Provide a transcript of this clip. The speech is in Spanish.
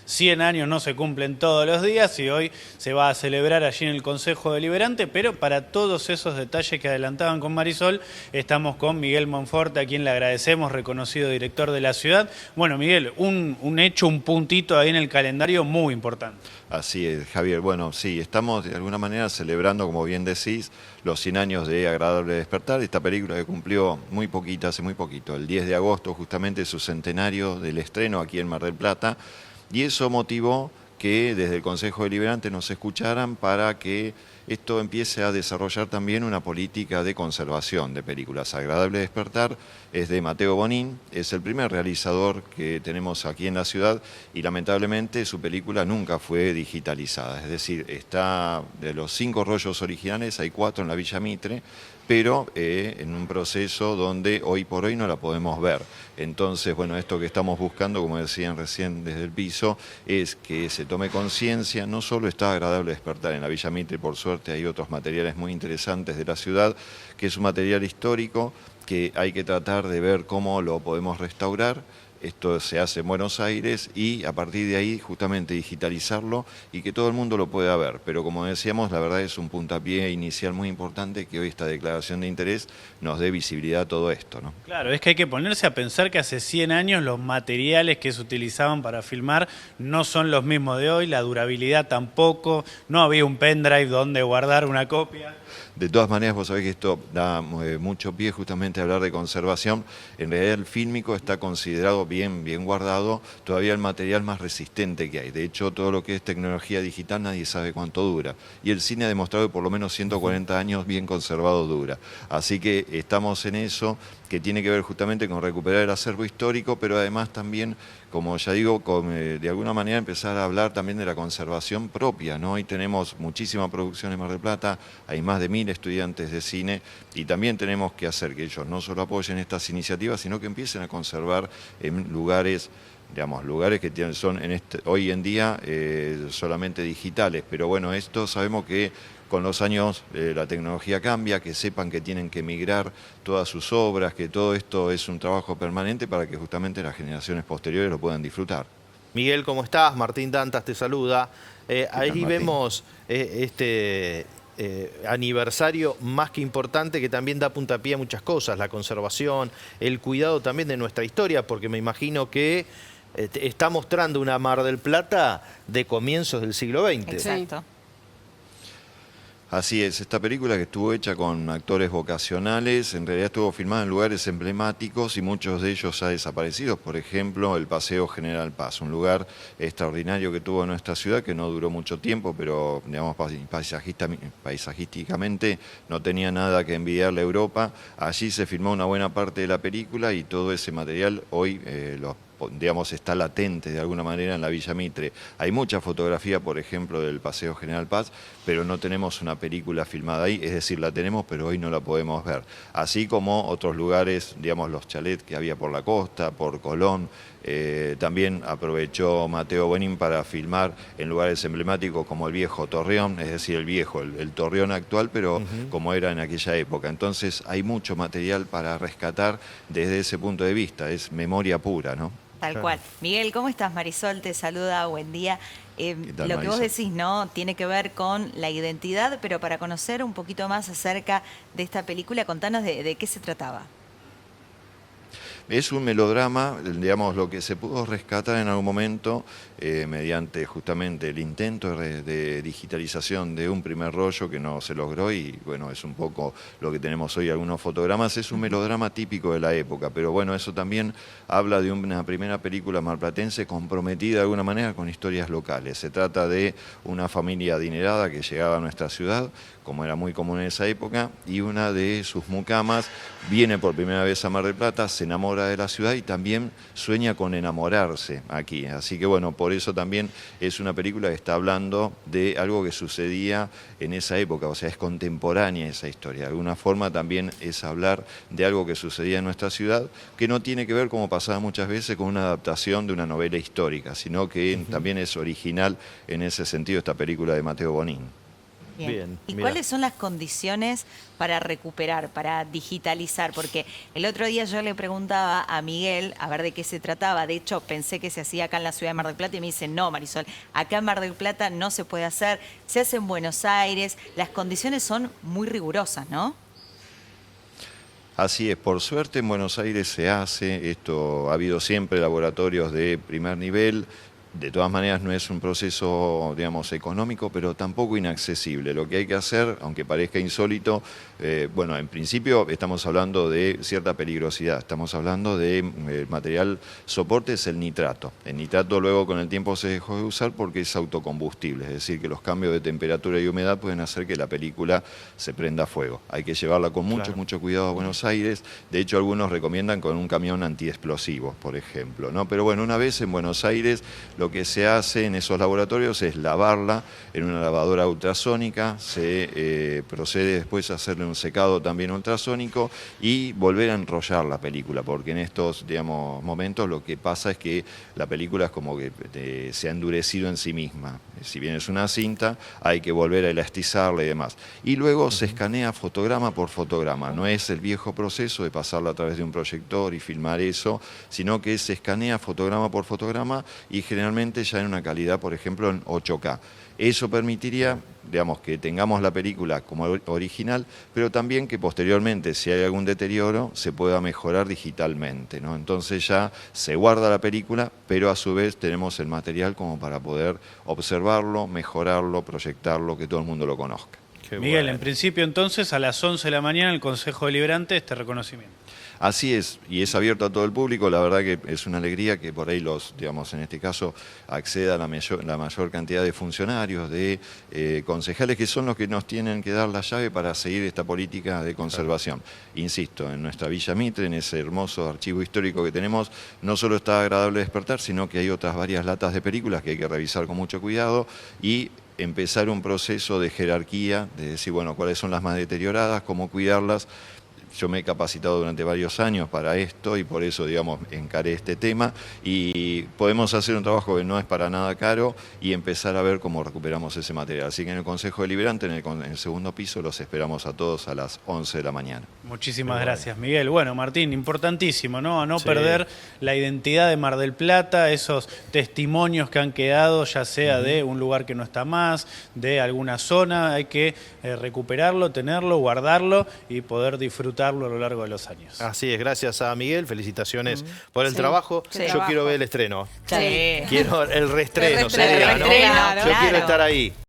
100 años no se cumplen todos los días y hoy se va a celebrar allí en el Consejo Deliberante, pero para todos esos detalles que adelantaban con Marisol, estamos con Miguel Monforte, a quien le agradecemos, reconocido director de la ciudad. Bueno, Miguel, un hecho, un puntito ahí en el calendario muy importante. Así es, Javier. Bueno, sí, estamos de alguna manera celebrando, como bien decís, los 100 años de Agradable Despertar. Esta película que cumplió hace muy poquito, el 10 de agosto, justamente su centenario del estreno aquí en Mar del Plata. Y eso motivó que desde el Consejo Deliberante nos escucharan para que esto empiece a desarrollar también una política de conservación de películas. Agradable Despertar es de Mateo Bonin, es el primer realizador que tenemos aquí en la ciudad y lamentablemente su película nunca fue digitalizada. Es decir, está de los 5 rollos originales, hay 4 en la Villa Mitre, pero en un proceso donde hoy por hoy no la podemos ver. Entonces, bueno, esto que estamos buscando, como decían recién desde el piso, es que se tome conciencia. No solo está Agradable Despertar en la Villa Mitre, por suerte hay otros materiales muy interesantes de la ciudad, que es un material histórico que hay que tratar de ver cómo lo podemos restaurar. Esto se hace en Buenos Aires y a partir de ahí justamente digitalizarlo y que todo el mundo lo pueda ver. Pero como decíamos, la verdad es un puntapié inicial muy importante que hoy esta declaración de interés nos dé visibilidad a todo esto, ¿no? Claro, es que hay que ponerse a pensar que hace 100 años los materiales que se utilizaban para filmar no son los mismos de hoy, la durabilidad tampoco, no había un pendrive donde guardar una copia. De todas maneras, vos sabés que esto da mucho pie justamente a hablar de conservación. En realidad el fílmico está considerado bien guardado, todavía el material más resistente que hay. De hecho, todo lo que es tecnología digital nadie sabe cuánto dura. Y el cine ha demostrado que por lo menos 140 años bien conservado dura. Así que estamos en eso, que tiene que ver justamente con recuperar el acervo histórico, pero además también, como ya digo, de alguna manera empezar a hablar también de la conservación propia, ¿no? Hoy tenemos muchísima producción en Mar del Plata, hay más de 1000 estudiantes de cine y también tenemos que hacer que ellos no solo apoyen estas iniciativas, sino que empiecen a conservar en lugares, digamos, lugares que son hoy en día solamente digitales. Pero bueno, esto sabemos que con los años la tecnología cambia, que sepan que tienen que migrar todas sus obras, que todo esto es un trabajo permanente para que justamente las generaciones posteriores lo puedan disfrutar. Miguel, ¿cómo estás? Martín Dantas te saluda. Ahí vemos este aniversario más que importante que también da puntapié a muchas cosas, la conservación, el cuidado también de nuestra historia, porque me imagino que está mostrando una Mar del Plata de comienzos del siglo XX. Exacto. Así es, esta película que estuvo hecha con actores vocacionales, en realidad estuvo filmada en lugares emblemáticos y muchos de ellos ya desaparecidos. Por ejemplo, el Paseo General Paz, un lugar extraordinario que tuvo nuestra ciudad, que no duró mucho tiempo, pero digamos paisajísticamente no tenía nada que envidiarle a Europa. Allí se filmó una buena parte de la película y todo ese material hoy digamos, está latente de alguna manera en la Villa Mitre. Hay mucha fotografía, por ejemplo, del Paseo General Paz, pero no tenemos una película filmada ahí, es decir, la tenemos, pero hoy no la podemos ver. Así como otros lugares, digamos, los chalets que había por la costa, por Colón. También aprovechó Mateo Bonin para filmar en lugares emblemáticos como el viejo Torreón, es decir, el Torreón actual, pero como era en aquella época. Entonces hay mucho material para rescatar desde ese punto de vista, es memoria pura, ¿no? Tal cual. Miguel, ¿cómo estás? Marisol te saluda, buen día. ¿Qué tal, Lo que vos Marisa? decís, ¿no? Tiene que ver con la identidad, pero para conocer un poquito más acerca de esta película, contanos de qué se trataba. Es un melodrama, digamos, lo que se pudo rescatar en algún momento mediante justamente el intento de digitalización de un primer rollo que no se logró y bueno, es un poco lo que tenemos hoy, algunos fotogramas. Es un melodrama típico de la época, pero bueno, eso también habla de una primera película marplatense comprometida de alguna manera con historias locales. Se trata de una familia adinerada que llegaba a nuestra ciudad, como era muy común en esa época, y una de sus mucamas viene por primera vez a Mar del Plata, se enamora de la ciudad y también sueña con enamorarse aquí. Así que bueno, por eso también es una película que está hablando de algo que sucedía en esa época, o sea, es contemporánea esa historia. De alguna forma también es hablar de algo que sucedía en nuestra ciudad, que no tiene que ver, como pasaba muchas veces, con una adaptación de una novela histórica, sino que también es original en ese sentido esta película de Mateo Bonin. Bien, ¿Y mirá. cuáles son las condiciones para recuperar, para digitalizar? Porque el otro día yo le preguntaba a Miguel a ver de qué se trataba. De hecho, pensé que se hacía acá en la ciudad de Mar del Plata y me dice, no, Marisol, acá en Mar del Plata no se puede hacer, se hace en Buenos Aires, las condiciones son muy rigurosas, ¿no? Así es, por suerte en Buenos Aires se hace, esto ha habido siempre laboratorios de primer nivel. De todas maneras no es un proceso, digamos, económico, pero tampoco inaccesible. Lo que hay que hacer, aunque parezca insólito, bueno, en principio estamos hablando de cierta peligrosidad. Estamos hablando de material soporte, es el nitrato. El nitrato luego con el tiempo se dejó de usar porque es autocombustible, es decir, que los cambios de temperatura y humedad pueden hacer que la película se prenda fuego. Hay que llevarla con mucho cuidado a Buenos Aires. De hecho, algunos recomiendan con un camión antiexplosivo, por ejemplo, ¿no? Pero bueno, una vez en Buenos Aires, lo que se hace en esos laboratorios es lavarla en una lavadora ultrasónica, se procede después a hacerle un secado también ultrasónico y volver a enrollar la película, porque en estos, digamos, momentos lo que pasa es que la película es como que se ha endurecido en sí misma. Si bien es una cinta, hay que volver a elastizarla y demás. Y luego se escanea fotograma por fotograma. No es el viejo proceso de pasarla a través de un proyector y filmar eso, sino que se escanea fotograma por fotograma y generalmente ya en una calidad, por ejemplo, en 8K. Eso permitiría, digamos, que tengamos la película como original, pero también que posteriormente, si hay algún deterioro, se pueda mejorar digitalmente, ¿no? Entonces ya se guarda la película, pero a su vez tenemos el material como para poder observarlo, mejorarlo, proyectarlo, que todo el mundo lo conozca. Qué Miguel, bueno. en principio entonces a las 11 de la mañana el Consejo Deliberante este reconocimiento. Así es, y es abierto a todo el público. La verdad que es una alegría que por ahí digamos, en este caso, acceda la mayor cantidad de funcionarios, de concejales, que son los que nos tienen que dar la llave para seguir esta política de conservación. Insisto, en nuestra Villa Mitre, en ese hermoso archivo histórico que tenemos, no solo está Agradable Despertar, sino que hay otras varias latas de películas que hay que revisar con mucho cuidado y empezar un proceso de jerarquía, de decir, bueno, cuáles son las más deterioradas, cómo cuidarlas. Yo me he capacitado durante varios años para esto y por eso, digamos, encaré este tema y podemos hacer un trabajo que no es para nada caro y empezar a ver cómo recuperamos ese material. Así que en el Consejo Deliberante, en el segundo piso, los esperamos a todos a las 11 de la mañana. Muchísimas gracias, Miguel. Bueno, Martín, importantísimo, ¿no? A no Sí. perder la identidad de Mar del Plata, esos testimonios que han quedado, ya sea de un lugar que no está más, de alguna zona, hay que recuperarlo, tenerlo, guardarlo y poder disfrutarlo a lo largo de los años. Así es, gracias a Miguel, felicitaciones por el Sí, trabajo. sí. Yo Trabajo. quiero ver el estreno. Sí. Quiero el reestreno, El reestreno, sería, ¿no? claro. Yo quiero estar ahí.